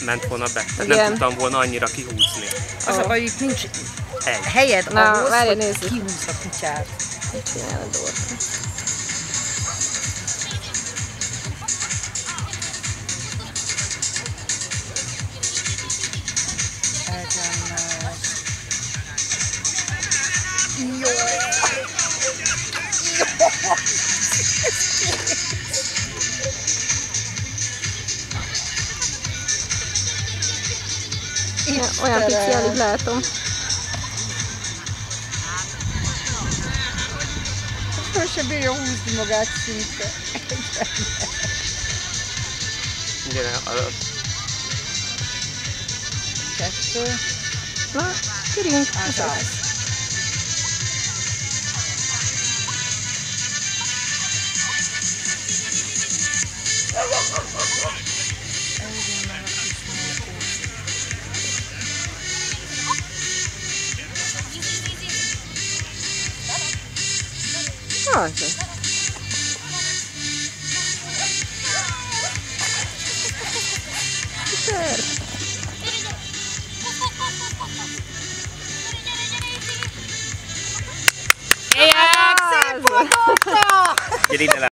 ment volna be. Nem tudtam volna annyira kihúzni. Az a baj, itt nincs helyed ahhoz, hogy kihúzd a kutyát. Mit csinál a Dorka? Olyan pici, alig látom. Föl se bírja húzni magát szinte. Gyere, az. 2. Na, kirink. Az. Az. Szuper. Szép fotóta! Gyere ide le.